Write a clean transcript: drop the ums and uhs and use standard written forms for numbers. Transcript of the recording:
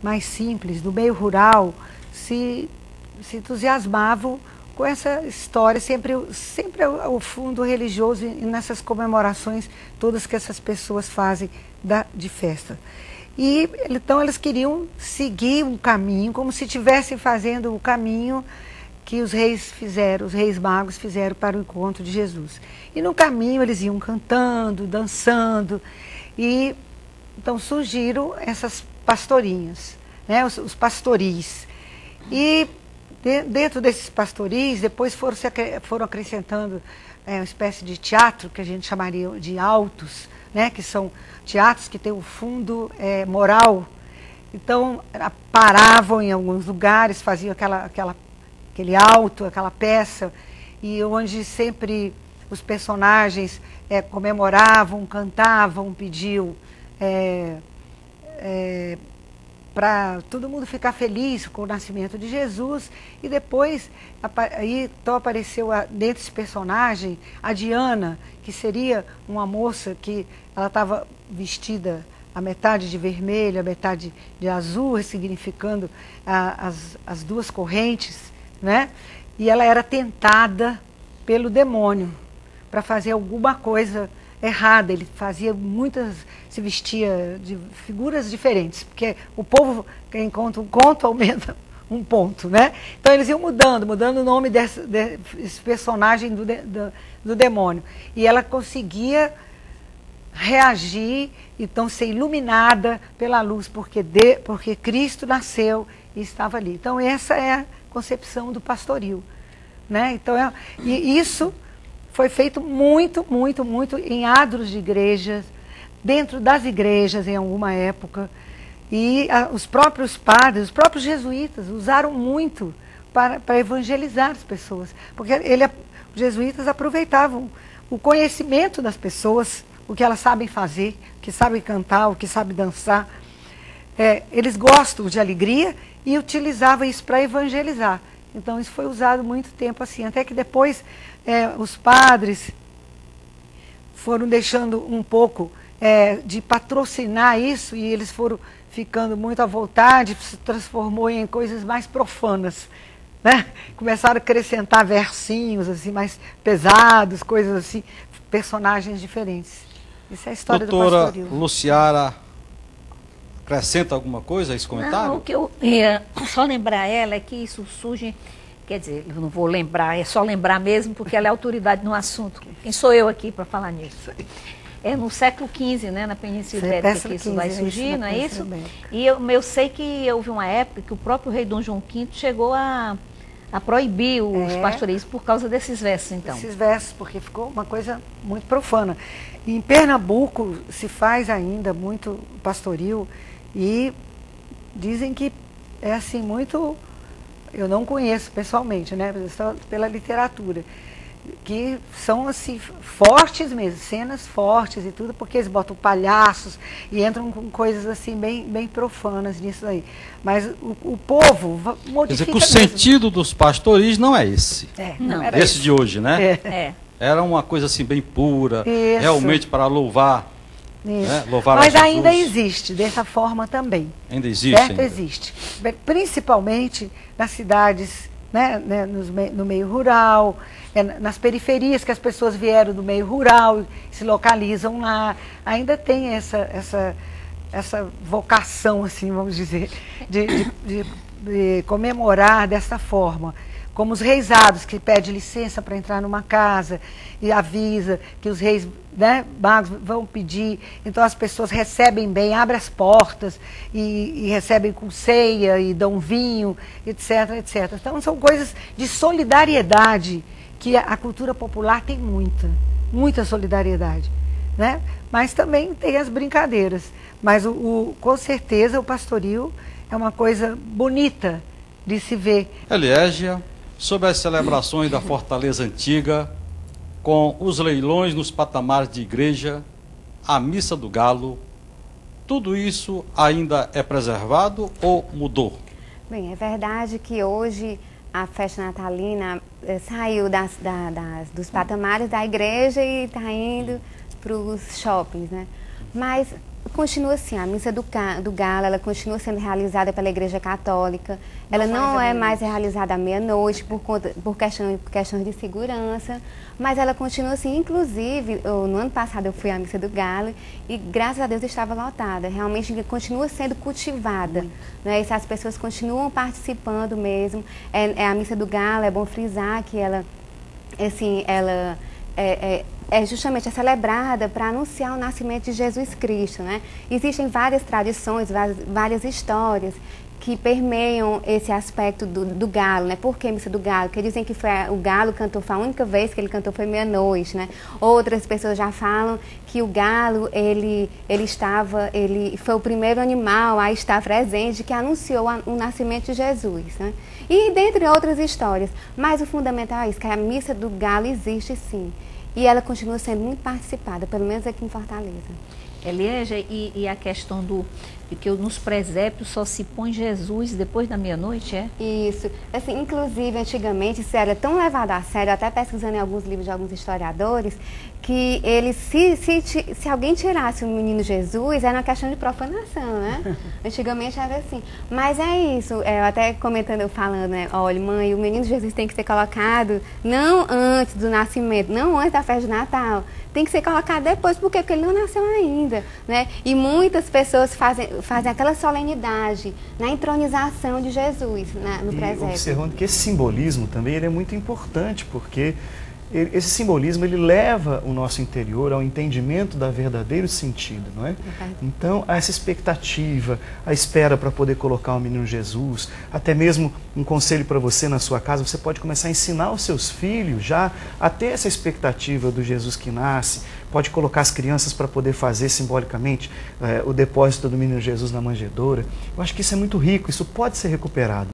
mais simples, do meio rural, se entusiasmavam com essa história, sempre o fundo religioso e nessas comemorações todas que essas pessoas fazem de festa. E então eles queriam seguir um caminho, como se estivessem fazendo o caminho que os reis fizeram, os reis magos fizeram para o encontro de Jesus. E no caminho eles iam cantando, dançando, e então surgiram essas pastorinhas, né, os pastoris. E dentro desses pastoris, depois foram acrescentando uma espécie de teatro, que a gente chamaria de autos, né, que são teatros que têm um fundo moral. Então, paravam em alguns lugares, faziam aquele auto, aquela peça, e onde sempre os personagens comemoravam, cantavam, pediam para todo mundo ficar feliz com o nascimento de Jesus. E depois então apareceu dentro desse personagem a Diana, que seria uma moça que ela estava vestida a metade de vermelho, a metade de azul, significando as duas correntes, né? E ela era tentada pelo demônio para fazer alguma coisa errada. Ele fazia se vestia de figuras diferentes, porque o povo, quem encontra um conto, aumenta um ponto, né? Então eles iam mudando o nome desse personagem do demônio. E ela conseguia reagir, então ser iluminada pela luz, porque Cristo nasceu e estava ali. Então essa é a concepção do pastoril, né? Então e isso foi feito muito em adros de igrejas, dentro das igrejas em alguma época. E os próprios padres, os próprios jesuítas usaram muito para evangelizar as pessoas. Porque os jesuítas aproveitavam o conhecimento das pessoas, o que elas sabem fazer, o que sabem cantar, o que sabem dançar. Eles gostam de alegria e utilizavam isso para evangelizar. Então isso foi usado muito tempo assim, até que depois os padres foram deixando um pouco de patrocinar isso, e eles foram ficando muito à vontade, se transformou em coisas mais profanas, né? Começaram a acrescentar versinhos assim, mais pesados, coisas assim, personagens diferentes. Isso é a história do pastoril. Doutora Luciara, acrescenta alguma coisa a esse comentário? Não, o que eu ia só lembrar ela é que isso surge, quer dizer, eu não vou lembrar, é só lembrar mesmo, porque ela é autoridade no assunto. Quem sou eu aqui para falar nisso? É no século XV, né, na Península Ibérica, que isso vai surgir, não é isso? E eu sei que houve uma época que o próprio rei Dom João V chegou a proibir os pastoreios por causa desses versos, então. Esses versos, porque ficou uma coisa muito profana. E em Pernambuco se faz ainda muito pastoril, e dizem que é assim muito... Eu não conheço pessoalmente, né, só pela literatura, que são assim fortes mesmo, cenas fortes e tudo, porque eles botam palhaços e entram com coisas assim bem profanas nisso aí. Mas o povo modifica. Quer dizer que o sentido dos pastoris não é esse. Não era esse de hoje, né? Era uma coisa assim bem pura, realmente para louvar. Né? Louvar Mas ainda existe dessa forma também. Ainda existe? Certo? Ainda. Existe. Principalmente nas cidades, né, no meio rural, nas periferias, que as pessoas vieram do meio rural, se localizam lá. Ainda tem essa vocação, assim, vamos dizer, de comemorar dessa forma. Como os reisados, que pedem licença para entrar numa casa e avisa que os reis, né, magos vão pedir. Então as pessoas recebem bem, abrem as portas e recebem com ceia e dão vinho, etc, etc. Então são coisas de solidariedade, que a cultura popular tem muita solidariedade, né? Mas também tem as brincadeiras. Mas com certeza o pastoril é uma coisa bonita de se ver. Eliégia, sobre as celebrações da Fortaleza Antiga, com os leilões nos patamares de igreja, a Missa do Galo, tudo isso ainda é preservado ou mudou? Bem, é verdade que hoje a festa natalina saiu dos patamares da igreja e está indo para os shoppings, né? Mas Continua assim, a missa do Galo, ela continua sendo realizada pela Igreja Católica. Ela não é mais realizada à meia-noite por questões de segurança, mas ela continua assim. Inclusive, no ano passado eu fui à missa do Galo e graças a Deus estava lotada. Realmente continua sendo cultivada, né? E as pessoas continuam participando mesmo. A missa do Galo, é bom frisar que ela, assim, ela justamente celebrada para anunciar o nascimento de Jesus Cristo, né? Existem várias tradições, várias histórias que permeiam esse aspecto do galo, né? Por que missa do galo? Porque dizem que o galo cantou, foi a única vez que ele cantou foi meia-noite, né? Outras pessoas já falam que o galo, ele foi o primeiro animal a estar presente que anunciou o nascimento de Jesus, né? E dentre outras histórias. Mas o fundamental é isso, que a missa do galo existe sim. E ela continua sendo muito participada, pelo menos aqui em Fortaleza. Eliégia, e a questão de que nos presépios só se põe Jesus depois da meia-noite, é? Isso. Assim, inclusive, antigamente, isso era tão levado a sério, até pesquisando em alguns livros de alguns historiadores, que eles, se alguém tirasse o menino Jesus, era uma questão de profanação, né? Antigamente era assim. Mas é isso, eu até comentando, falando, né? Olha, mãe, o menino Jesus tem que ser colocado não antes do nascimento, não antes da festa de Natal. Tem que ser colocado depois, porque ele não nasceu ainda, né? E muitas pessoas fazem aquela solenidade na entronização de Jesus, no presépio. Observando que esse simbolismo também ele é muito importante, porque esse simbolismo ele leva o nosso interior ao entendimento da verdadeiro sentido, não é? Então, essa expectativa, a espera para poder colocar o menino Jesus, até mesmo um conselho para você na sua casa, você pode começar a ensinar os seus filhos já a ter essa expectativa do Jesus que nasce, pode colocar as crianças para poder fazer simbolicamente o depósito do menino Jesus na manjedoura. Eu acho que isso é muito rico, isso pode ser recuperado.